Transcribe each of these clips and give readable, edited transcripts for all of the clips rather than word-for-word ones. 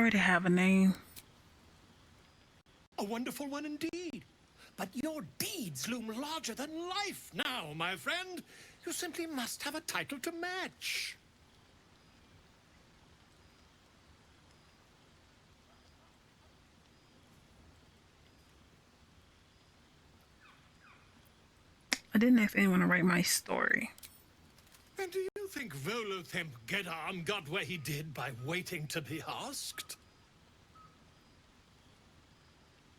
already have a name. A wonderful one indeed. But your deeds loom larger than life now, my friend. You simply must have a title to match. I didn't ask anyone to write my story. And do you think Volothemp Gedarm got where he did by waiting to be asked?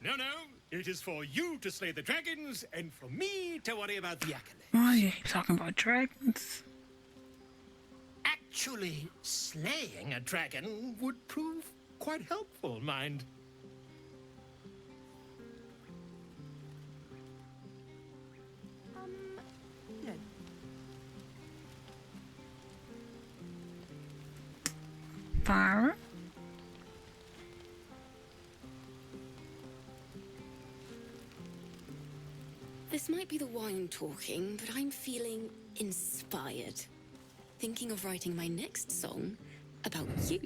No, no. It is for you to slay the dragons, and for me to worry about the accolades. Why are you talking about dragons? Actually, slaying a dragon would prove quite helpful, mind. No. Fire. This might be the wine talking, but I'm feeling inspired. Thinking of writing my next song about you.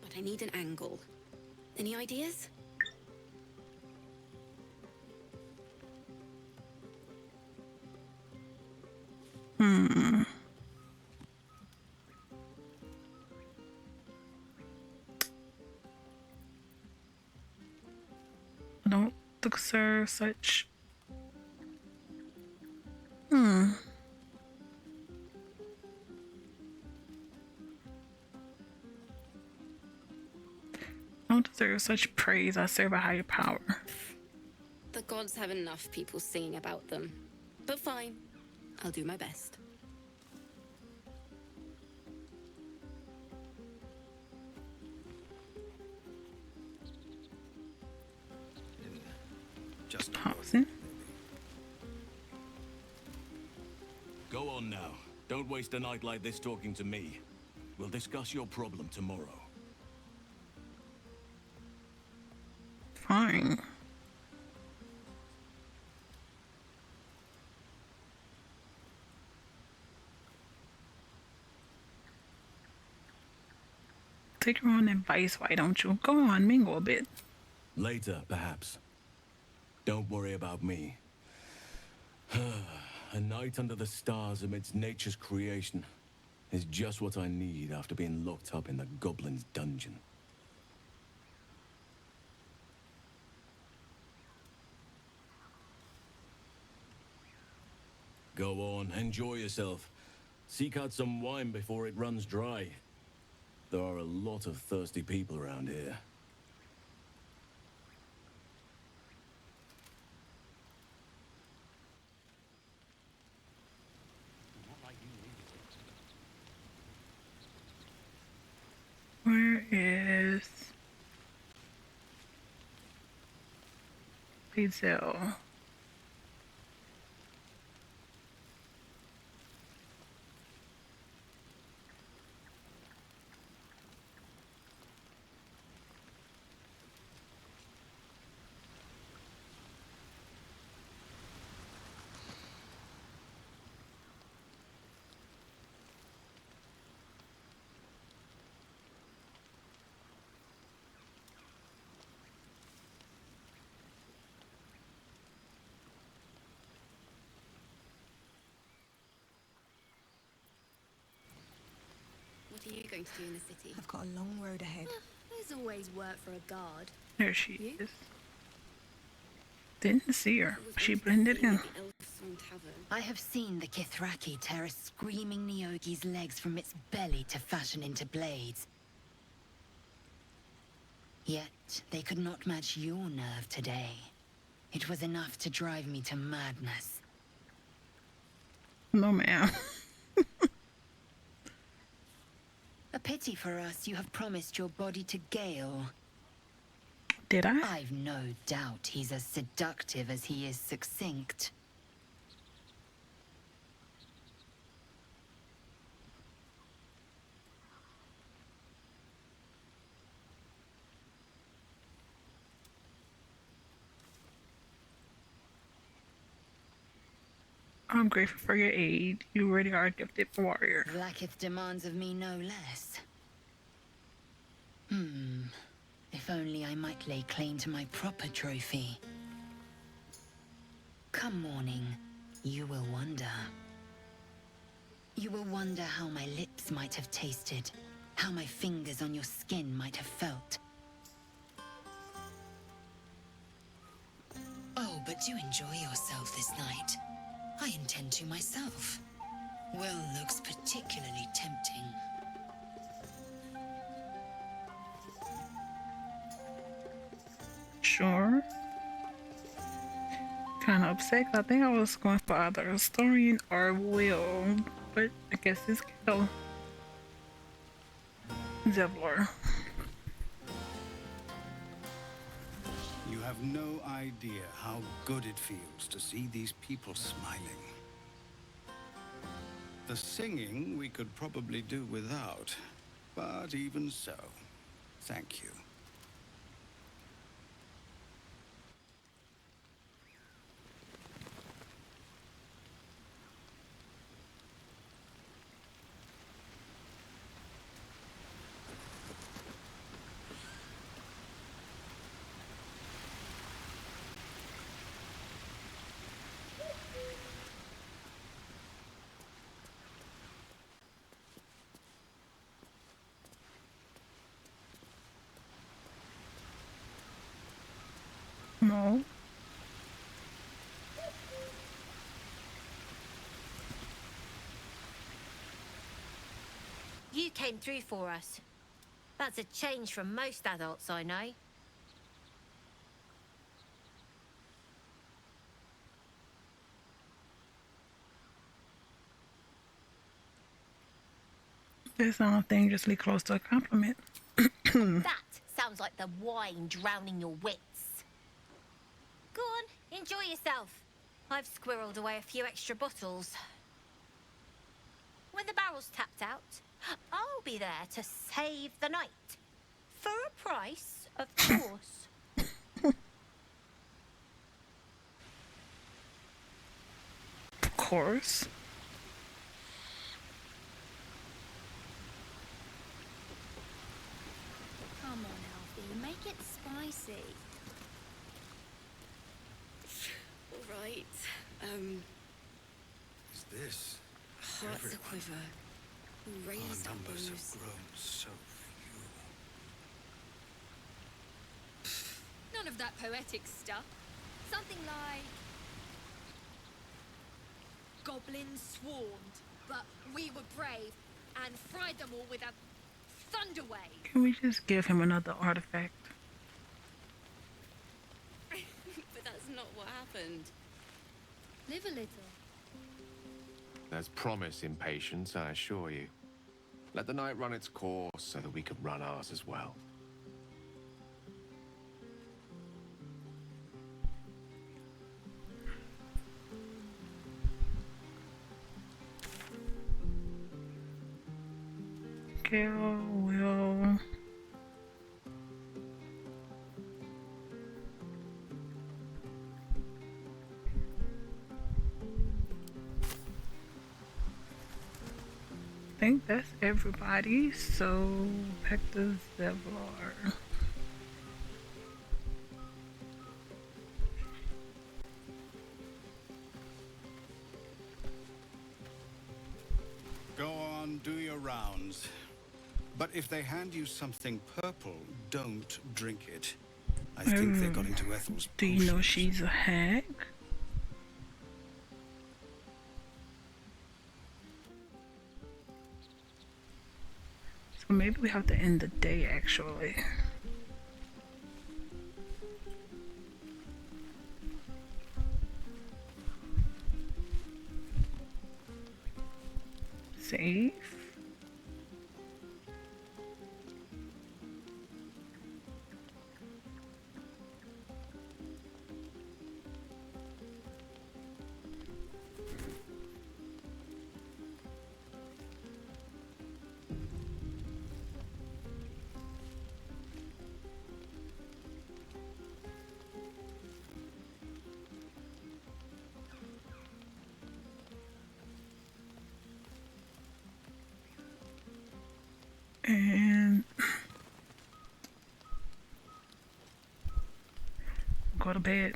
But I need an angle. Any ideas? I don't deserve such. I don't deserve such praise. I serve a higher power. The gods have enough people singing about them. But fine, I'll do my best. Just Pausing. Go on now. Don't waste a night like this talking to me. We'll discuss your problem tomorrow. Fine. Take your own advice, why don't you? Go on, mingle a bit. Later, perhaps. Don't worry about me. A night under the stars amidst nature's creation is just what I need after being locked up in the goblin's dungeon. Go on, enjoy yourself. Seek out some wine before it runs dry. There are a lot of thirsty people around here. Where is Hazel? What are you going to do in the city? I've got a long road ahead. There's always work for a guard. There she You? is. Didn't see her. She blended in. I have seen the Kithraki tear a screaming Neogi's legs from its belly to fashion into blades. Yet, they could not match your nerve today. It was enough to drive me to madness. No, ma'am. A pity for us you have promised your body to Gale. Did I? I've no doubt he's as seductive as he is succinct. I'm grateful for your aid. You really are a gifted warrior. Vlaakith demands of me no less. If only I might lay claim to my proper trophy. Come morning, you will wonder. You will wonder how my lips might have tasted, how my fingers on your skin might have felt. Oh, but do enjoy yourself this night. I intend to myself. Will looks particularly tempting. Sure. Kind of upset. I think I was going for either a historian or Will, but I guess it's Gil. Zevlor. You have no idea how good it feels to see these people smiling. The singing we could probably do without, but even so, thank you. No. You came through for us. That's a change from most adults I know. That sounds dangerously close to a compliment. That sounds like the wine drowning your wits. Go on, enjoy yourself. I've squirreled away a few extra bottles. When the barrel's tapped out, I'll be there to save the night. For a price, of course. Of course. Come on, Alfie, make it spicy. All right. Is this? Hearts Everyone. aquiver. Our Raised numbers elbows. have grown so few. None of that poetic stuff. Something like... Goblins swarmed, but we were brave and fried them all with a thunder wave. Can we just give him another artifact? But that's not what happened. Live a little. There's promise in patience, I assure you. Let the night run its course so that we can run ours as well. Gil will. I think that's everybody, so back to Zevlor. Go on, do your rounds. But if they hand you something purple, don't drink it. I think they got into Ethel's Do you know potions. she's a hag? So maybe we have to end the day actually. Save. go to bed.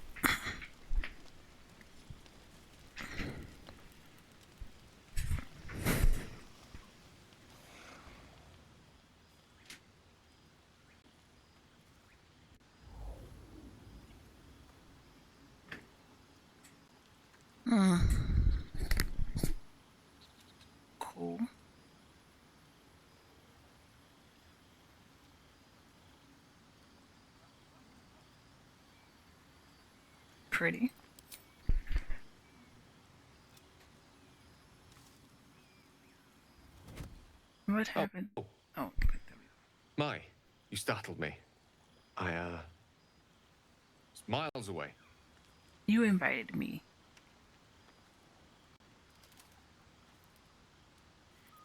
Cool. Pretty. What happened? Oh, there we My, you startled me. I, was miles away. go. You invited me.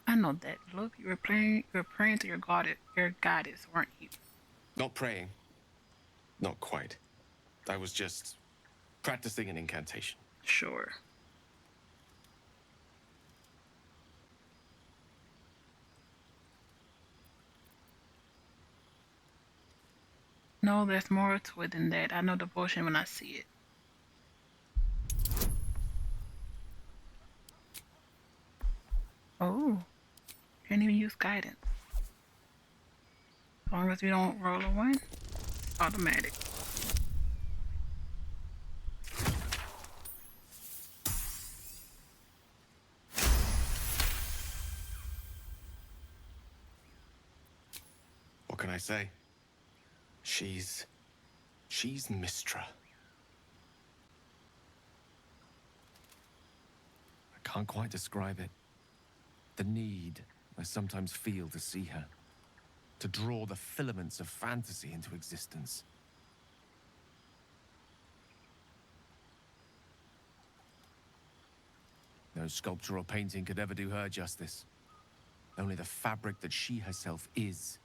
I know that. Look, you were praying to your goddess, weren't you? Not praying. Not quite. I was just practicing an incantation. Sure. No, there's more to it than that. I know devotion when I see it. Oh, can't even use guidance. As long as you don't roll a 1, it's automatic. What can I say? She's Mistra. I can't quite describe it. The need I sometimes feel to see her. To draw the filaments of fantasy into existence. No sculpture or painting could ever do her justice. Only the fabric that she herself is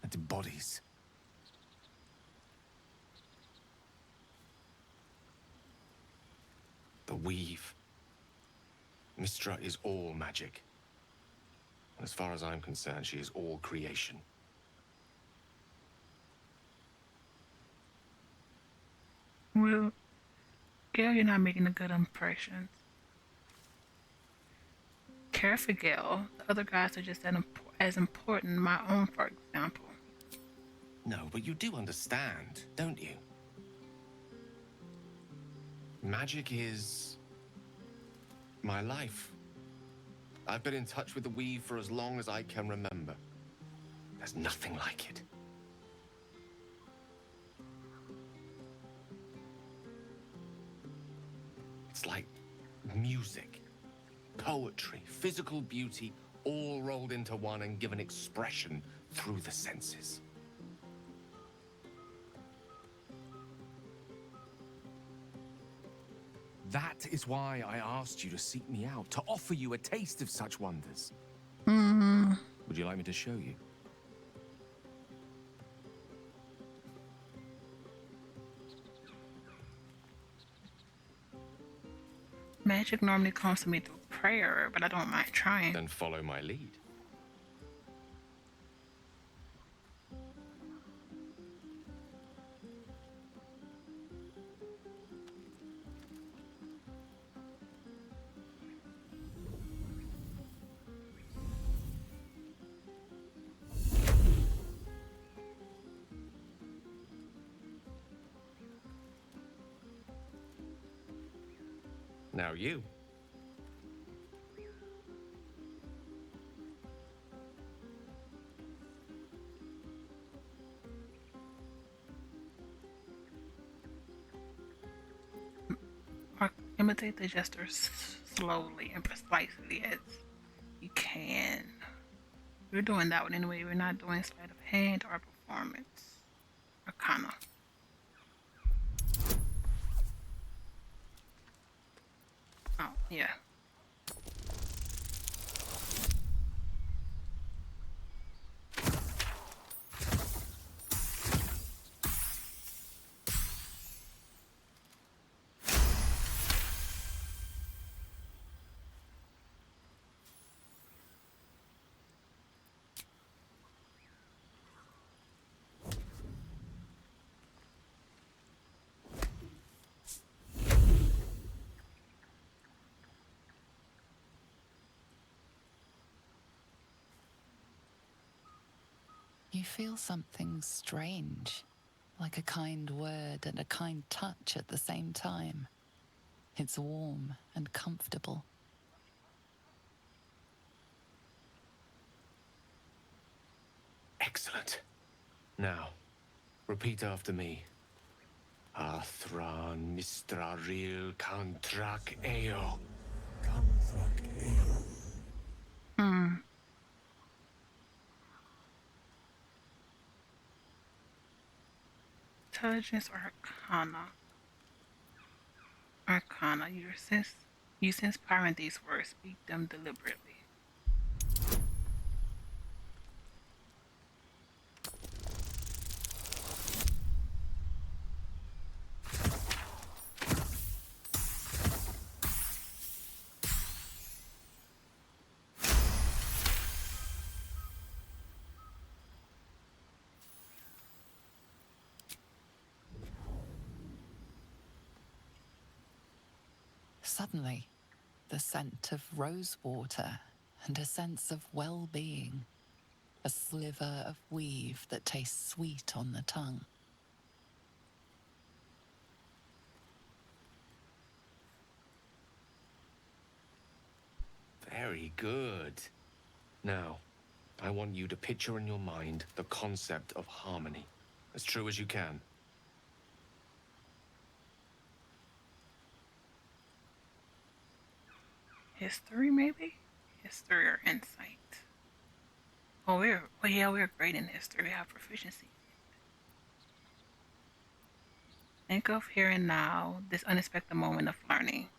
and embodies. The weave. Mistra is all magic. And as far as I'm concerned, she is all creation. Well, Gail, you're not making a good impression. Carefagel, the other guys are just as important. My own, for example. No, but you do understand, don't you? Magic is my life. I've been in touch with the weave for as long as I can remember. There's nothing like it. It's like music, poetry, physical beauty, all rolled into one and given expression through the senses. That is why I asked you to seek me out, to offer you a taste of such wonders. Would you like me to show you? Magic normally comes to me through prayer, but I don't mind trying. Then follow my lead. Now you. Or imitate the gesture slowly and precisely as you can. We're doing that one anyway. We're not doing sleight of hand or performance. Arcana. Oh, yeah. You feel something strange, like a kind word and a kind touch at the same time. It's warm and comfortable. Excellent. Now, repeat after me. Athran mistraril kantrak eo. Intelligence or Arcana? Arcana. You sense power in these words. Speak them deliberately. Suddenly, the scent of rosewater and a sense of well-being. A sliver of weave that tastes sweet on the tongue. Very good. Now, I want you to picture in your mind the concept of harmony, as true as you can. History, maybe? History or insight? We're great in history. We have proficiency. Think of here and now, this unexpected moment of learning.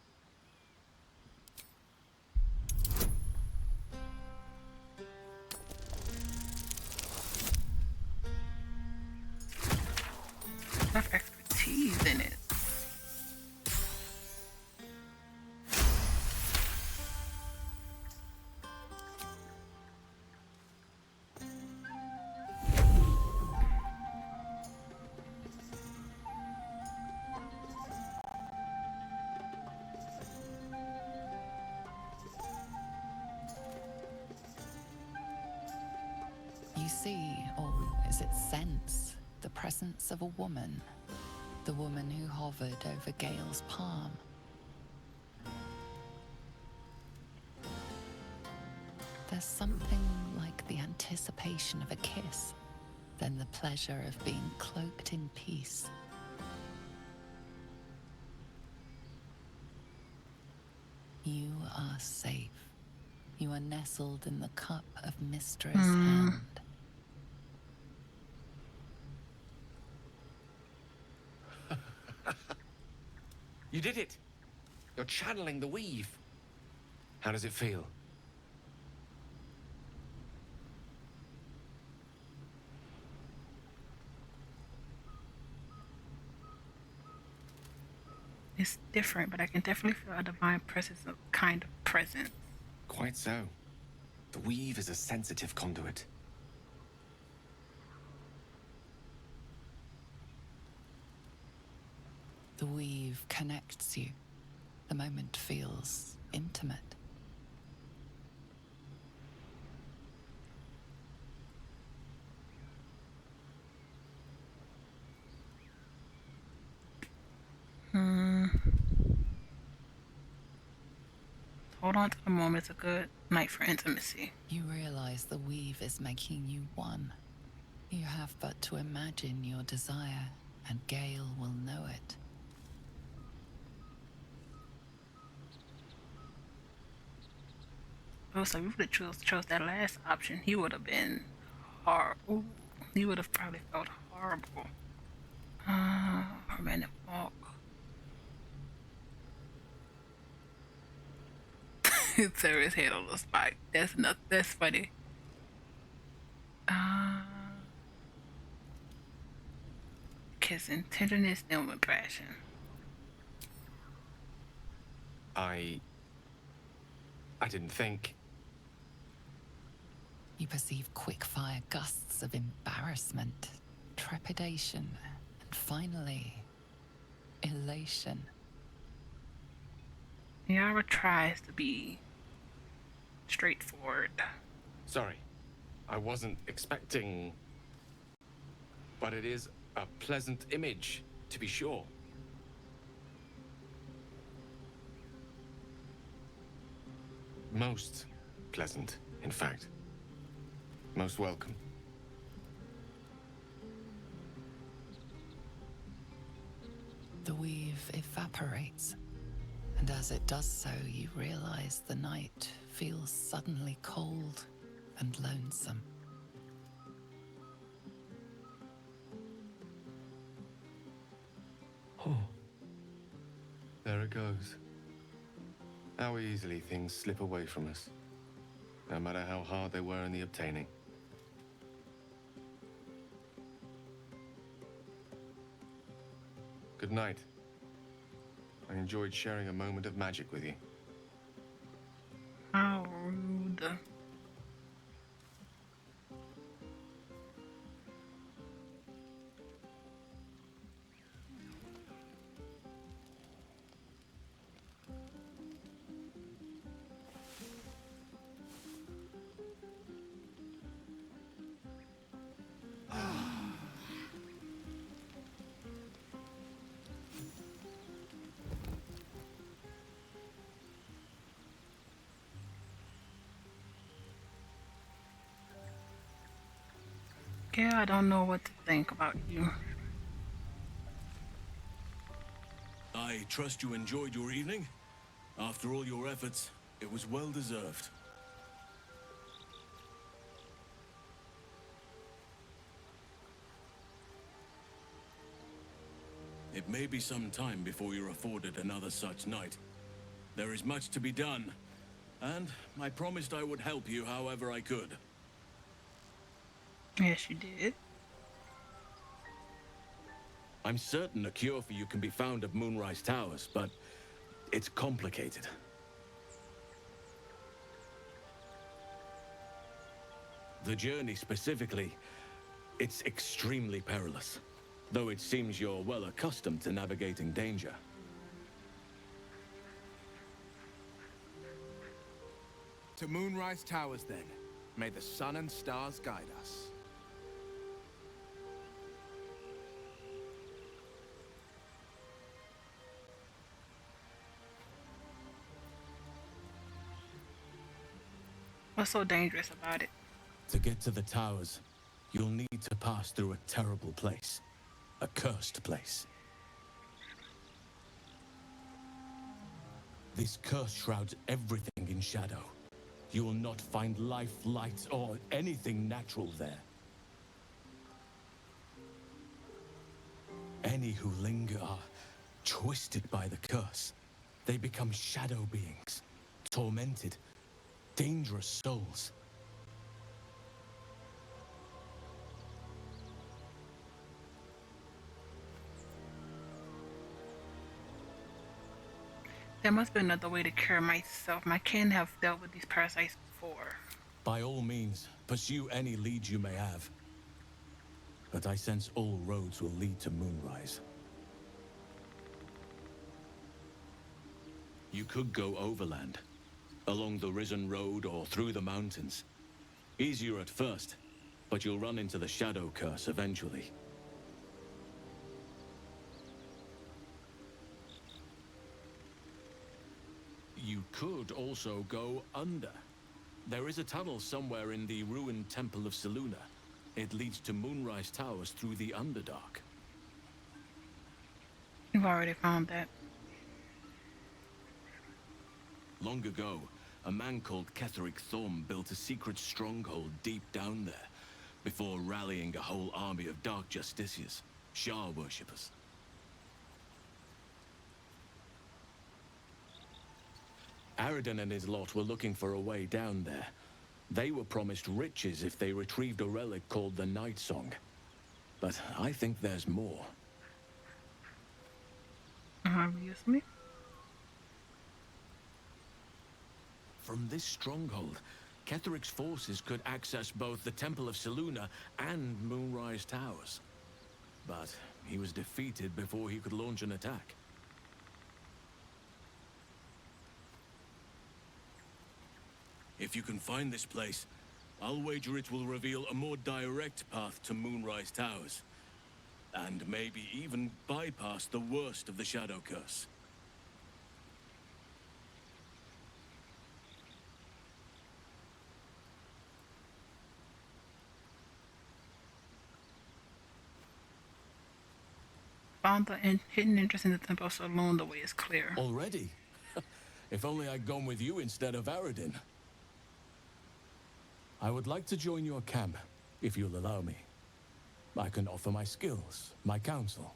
Have expertise in it. You see, or is it sense, the presence of a woman. The woman who hovered over Gale's palm. There's something like the anticipation of a kiss, then the pleasure of being cloaked in peace. You are safe. You are nestled in the cup of Mistress' hand. You did it! You're channeling the weave. How does it feel? It's different, but I can definitely feel a divine presence, a kind of presence. Quite so. The weave is a sensitive conduit. The weave connects you. The moment feels intimate. Hold on to the moment. It's a good night for intimacy. You realize the weave is making you one. You have but to imagine your desire, and Gale will know it. Oh, so if we would have chose that last option, he would have been horrible. He would have probably felt horrible. Romantic walk. Tear his head on the spike. That's funny. Kissing, tenderness, then with passion. I didn't think. You perceive quick-fire gusts of embarrassment, trepidation, and finally, elation. Yara tries to be straightforward. Sorry, I wasn't expecting. But it is a pleasant image, to be sure. Most pleasant, in fact. Most welcome. The weave evaporates, and as it does so, you realize the night feels suddenly cold and lonesome. Oh. There it goes. How easily things slip away from us, no matter how hard they were in the obtaining. Good night. I enjoyed sharing a moment of magic with you. How rude. Yeah, I don't know what to think about you. I trust you enjoyed your evening. After all your efforts, it was well deserved. It may be some time before you're afforded another such night. There is much to be done, and I promised I would help you however I could. Yes, you did. I'm certain a cure for you can be found at Moonrise Towers, but it's complicated. The journey specifically, it's extremely perilous, though it seems you're well accustomed to navigating danger. To Moonrise Towers, then. May the sun and stars guide us. What's so dangerous about it? To get to the towers, you'll need to pass through a terrible place. A cursed place. This curse shrouds everything in shadow. You will not find life, light, or anything natural there. Any who linger are twisted by the curse. They become shadow beings, tormented, dangerous souls. There must be another way to cure myself. My kin have dealt with these parasites before. By all means, pursue any leads you may have. But I sense all roads will lead to Moonrise. You could go overland, along the Risen Road or through the mountains. Easier at first, but you'll run into the Shadow Curse eventually. You could also go under. There is a tunnel somewhere in the ruined Temple of Selûne. It leads to Moonrise Towers through the Underdark. You've already found that. Long ago, a man called Ketheric Thorm built a secret stronghold deep down there, before rallying a whole army of Dark Justiciars, Shah worshippers. Aridon and his lot were looking for a way down there. They were promised riches if they retrieved a relic called the Night Song. But I think there's more. Obviously. From this stronghold, Ketheric's forces could access both the Temple of Selûne and Moonrise Towers. But he was defeated before he could launch an attack. If you can find this place, I'll wager it will reveal a more direct path to Moonrise Towers. and maybe even bypass the worst of the Shadow Curse. Found the hidden interest in the temple saloon. The way is clear. Already? If only I'd gone with you instead of Aradin. I would like to join your camp, if you'll allow me. I can offer my skills, my counsel.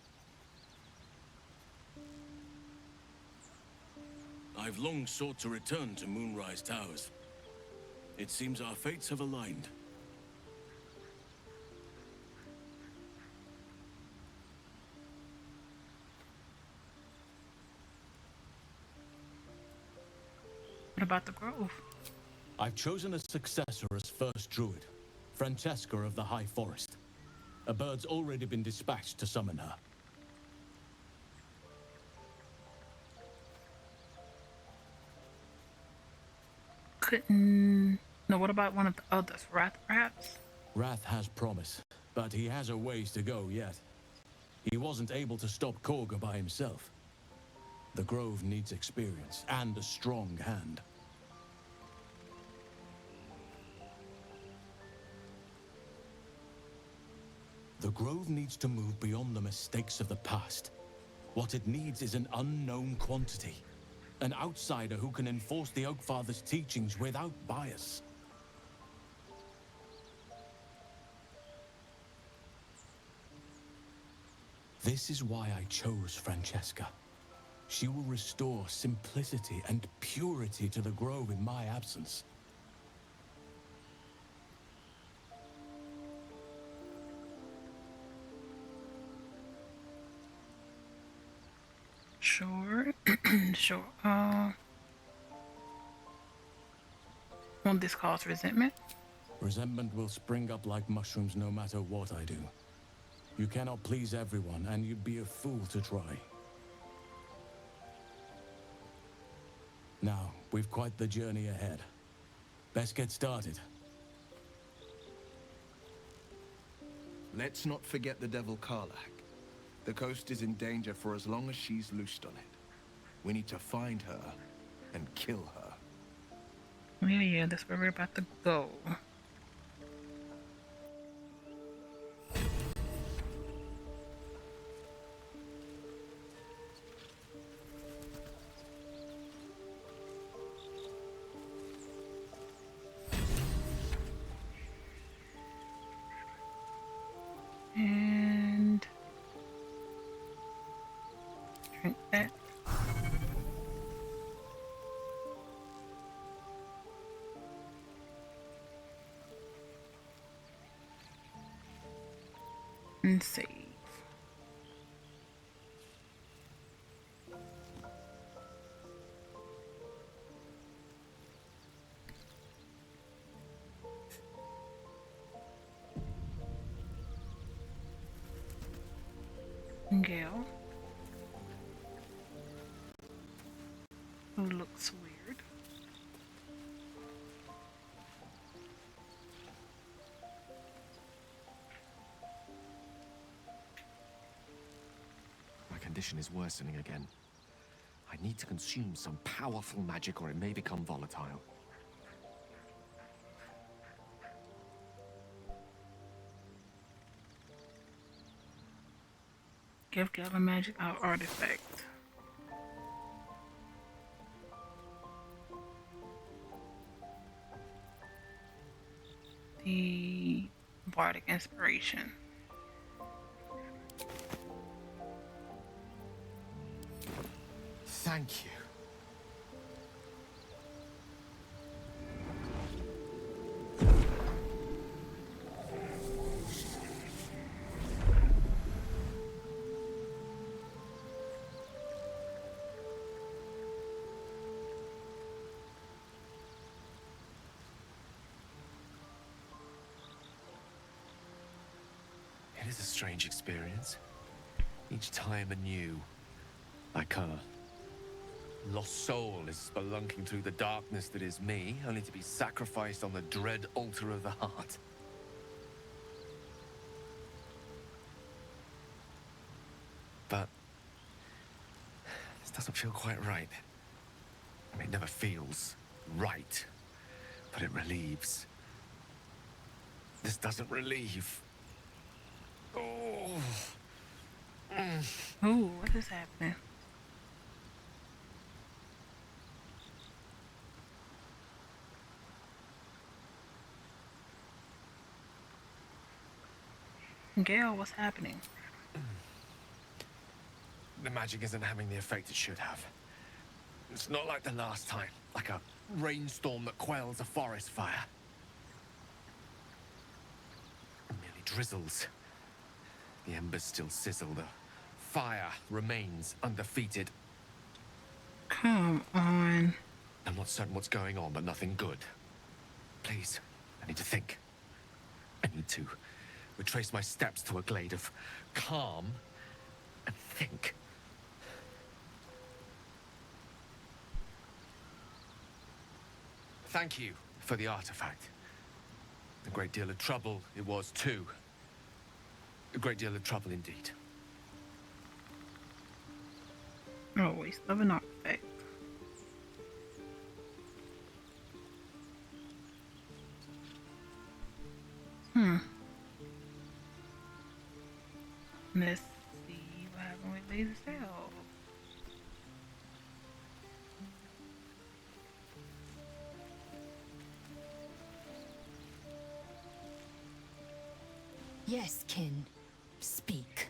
I've long sought to return to Moonrise Towers. It seems our fates have aligned. What about the grove? I've chosen a successor as first druid, Francesca of the High Forest. A bird's already been dispatched to summon her. Couldn't... No, what about one of the others? Wrath, perhaps? Wrath has promise, but he has a ways to go yet. He wasn't able to stop Korga by himself. The Grove needs experience and a strong hand. The Grove needs to move beyond the mistakes of the past. What it needs is an unknown quantity. An outsider who can enforce the Oakfather's teachings without bias. This is why I chose Francesca. She will restore simplicity and purity to the Grove in my absence. Sure. Sure. Won't this cause resentment? Resentment will spring up like mushrooms no matter what I do. You cannot please everyone, and you'd be a fool to try. Now, we've quite the journey ahead. Best get started. Let's not forget the Devil Karlach. The coast is in danger for as long as she's loosed on it. We need to find her and kill her. Yeah, that's where we're about to go. And drink that. And save. Gale, who looks weird. My condition is worsening again. I need to consume some powerful magic or it may become volatile. Give Gale a magic artifact. The Bardic Inspiration. Thank you. It is a strange experience. Each time anew. Like a lost soul is spelunking through the darkness that is me, only to be sacrificed on the dread altar of the heart. But this doesn't feel quite right. I mean, it never feels right, but it relieves. This doesn't relieve. Oh. Ooh, what is happening? Gail, what's happening? The magic isn't having the effect it should have. It's not like the last time, like a rainstorm that quells a forest fire. It merely drizzles. The embers still sizzle, the fire remains undefeated. Come on. I'm not certain what's going on, but nothing good. Please, I need to think. I need to retrace my steps to a glade of calm and think. Thank you for the artifact. A great deal of trouble it was too. A great deal of trouble indeed. Oh, waste of an artifact. Let's see what happened with Lazy Cell. Yes, kin. Speak.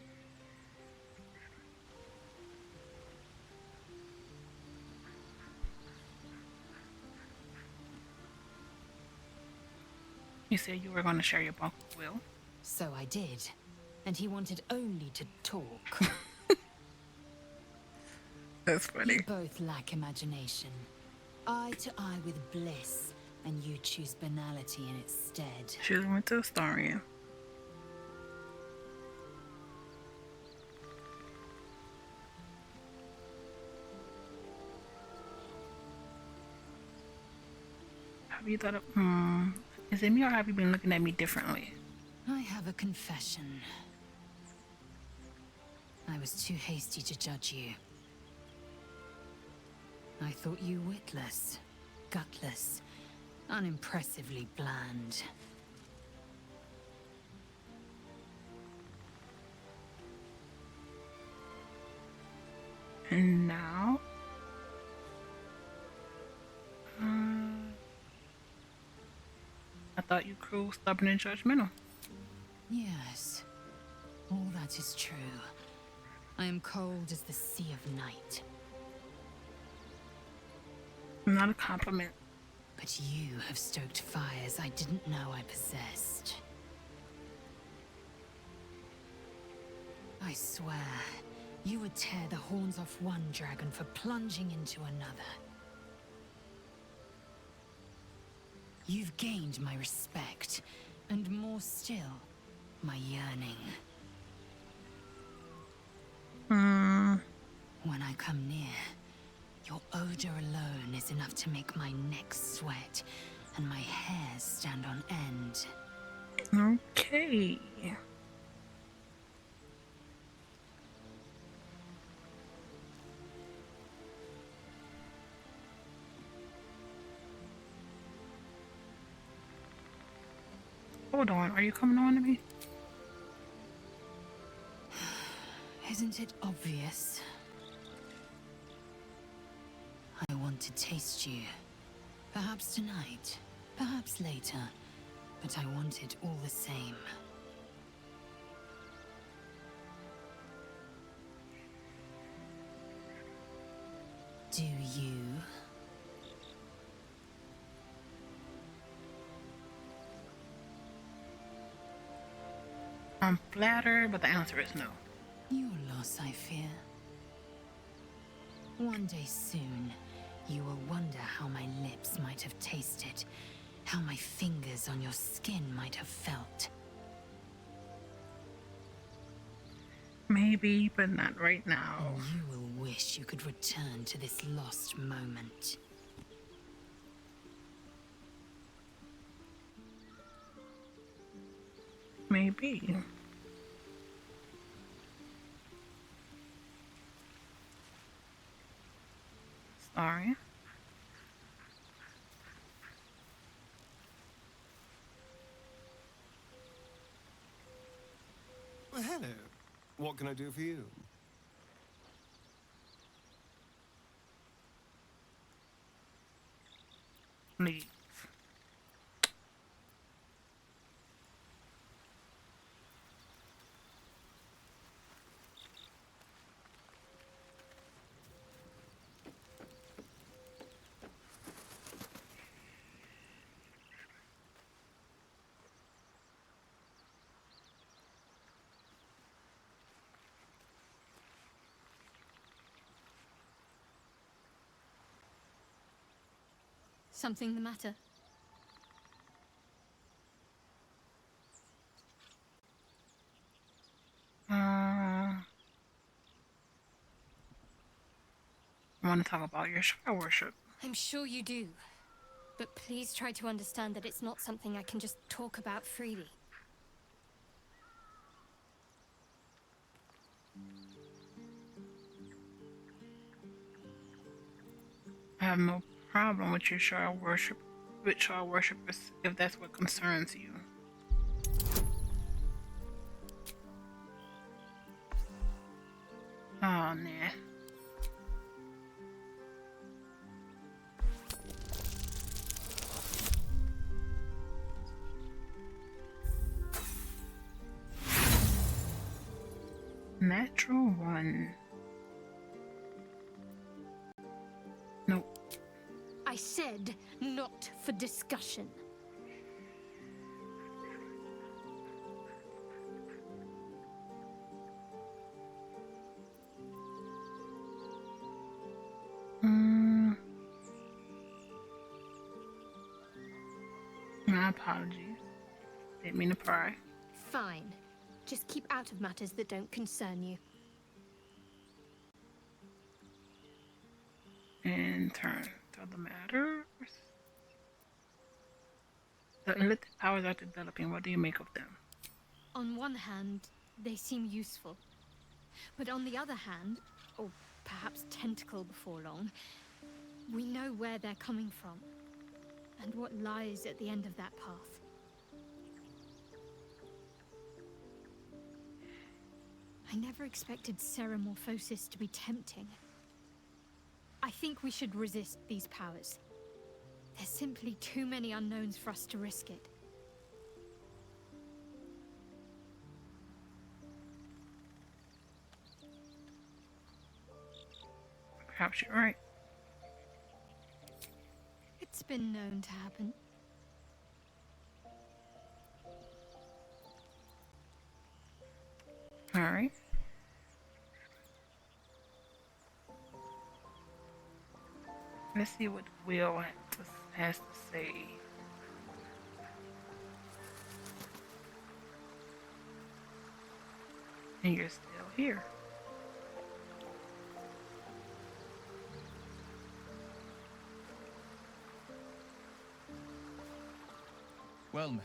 You said you were going to share your bunk with Will. So I did. And he wanted only to talk. That's funny. You both lack imagination. Eye to eye with bliss, and you choose banality in its stead. She went to Astoria. Have you thought of, is it me or have you been looking at me differently? I have a confession. I was too hasty to judge you. I thought you witless, gutless, unimpressively bland. And now? I thought you cruel, stubborn, and judgmental. Yes, all that is true. I am cold as the sea of night. Not a compliment. But you have stoked fires I didn't know I possessed. I swear, you would tear the horns off one dragon for plunging into another. You've gained my respect, and more still, my yearning. When I come near, your odor alone is enough to make my neck sweat and my hair stand on end. Okay. Hold on, are you coming on to me? Isn't it obvious? I want to taste you. Perhaps tonight, perhaps later, but I want it all the same. Do you? I'm flattered, but the answer is no. Your loss, I fear. One day soon, you will wonder how my lips might have tasted, how my fingers on your skin might have felt. Maybe, but not right now. And you will wish you could return to this lost moment. Maybe. Sorry. Well, hello. What can I do for you? Leave. Something the matter? I want to talk about your shrine worship. I'm sure you do. But please try to understand that it's not something I can just talk about freely. I have no problem with your shrine worship, with shrine worshipers, if that's what concerns you. Oh, nah. Natural one. Nope. I said not for discussion. My apologies. Didn't mean to pry. Fine. Just keep out of matters that don't concern you. And turn to the matters. The illicit powers are developing. What do you make of them? On one hand, they seem useful. But on the other hand, or perhaps tentacle before long, we know where they're coming from. And what lies at the end of that path. I never expected ceramorphosis to be tempting. I think we should resist these powers. There's simply too many unknowns for us to risk it. Perhaps you're right. It's been known to happen. Alright. Let's see what Will has to say. And you're still here. Well met.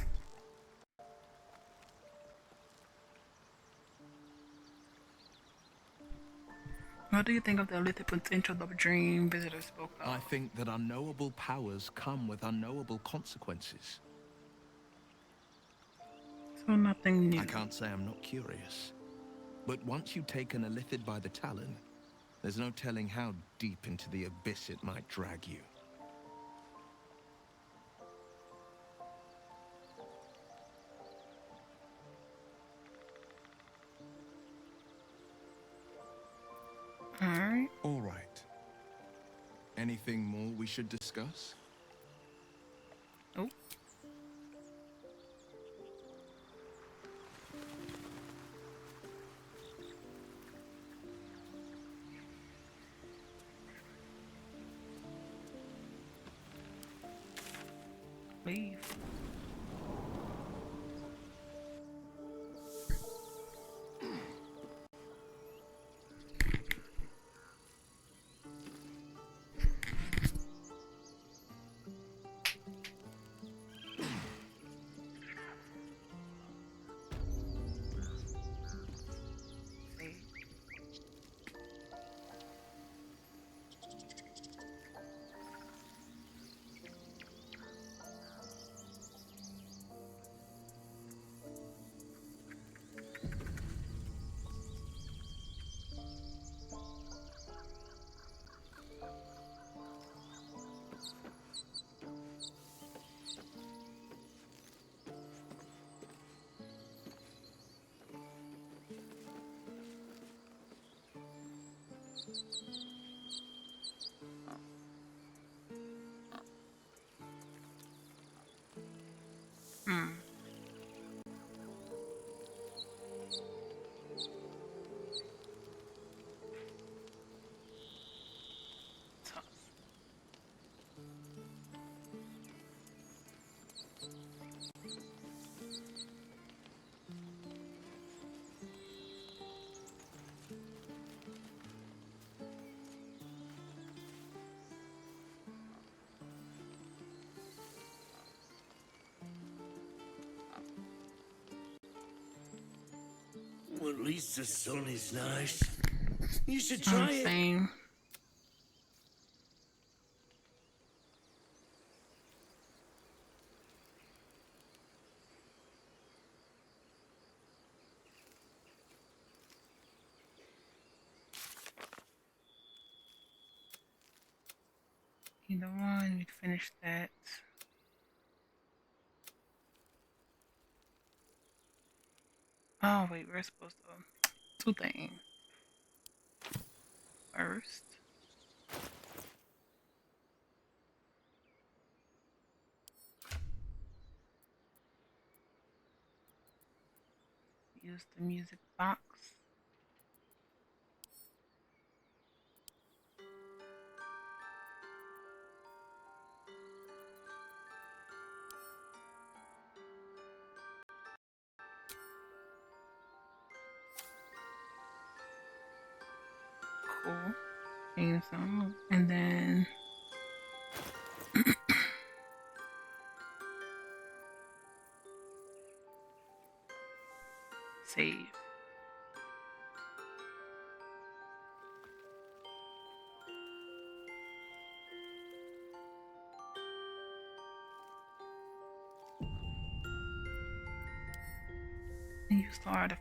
What do you think of the illicit potential the dream visitor spoke of? I think that unknowable powers come with unknowable consequences. So nothing new. I can't say I'm not curious. But once you take an illithid by the talon, there's no telling how deep into the abyss it might drag you. Alright. All right. Anything more we should discuss? Oh. Leave. Hmm. Toss. Well, at least the sun is nice. You should try it. Same. Either one, we finished that. Oh wait, we're supposed to two things. First, use the music box. Cool. And some, and then save. And use the artifact.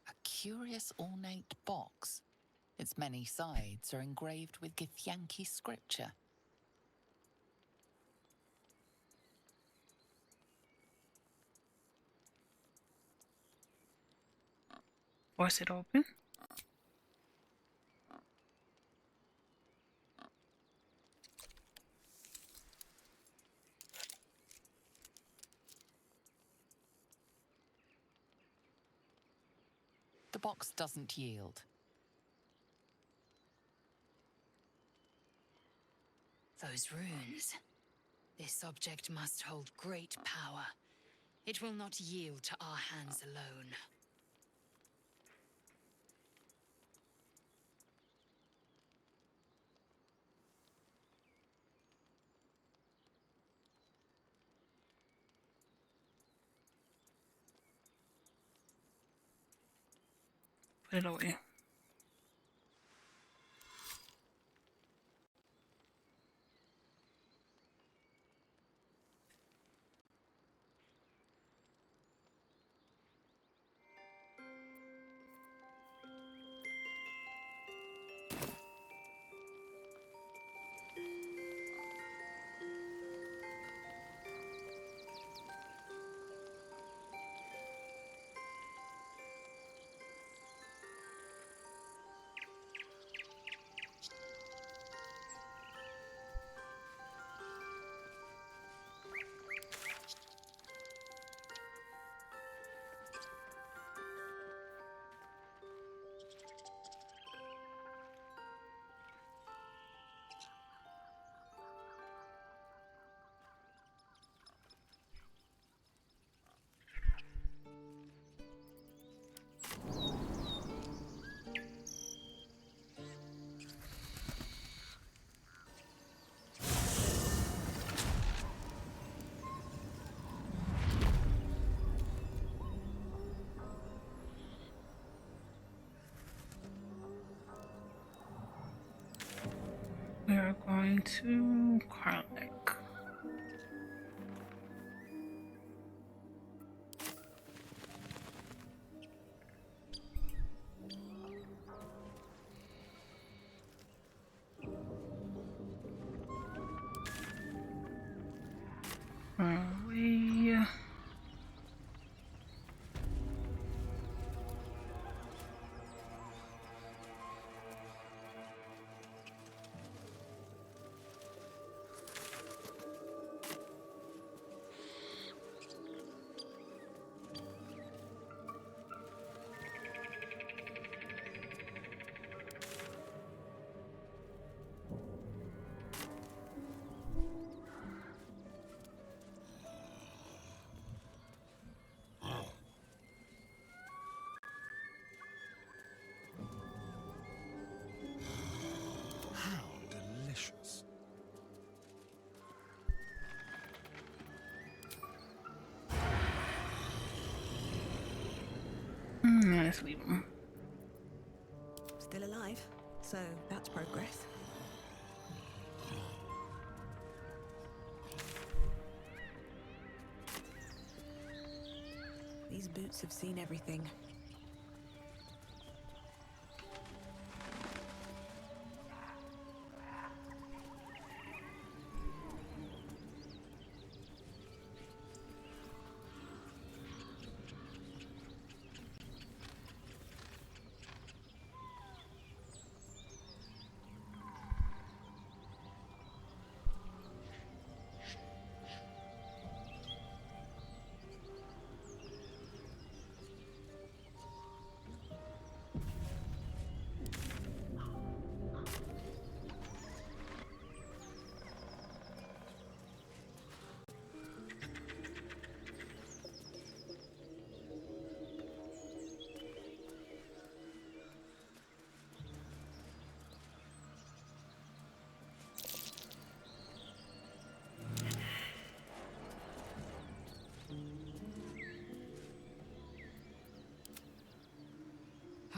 A curious ornate box. Its many sides are engraved with Githyanki scripture. Force it open. The box doesn't yield. Those runes. This object must hold great power. It will not yield to our hands alone. Put it away. We are going to Karlak. We How delicious. let's leave them. Still alive, so that's progress. These boots have seen everything.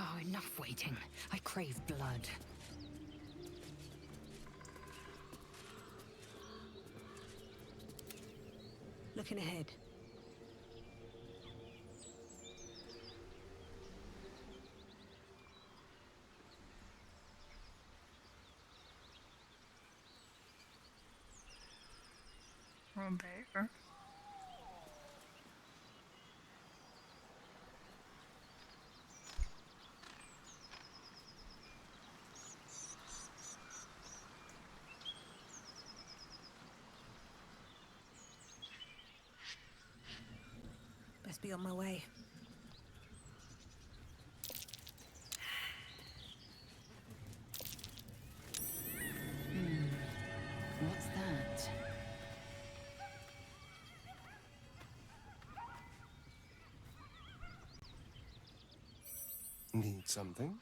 Oh, enough waiting. I crave blood. Looking ahead. From there. Best be on my way. What's that? Need something?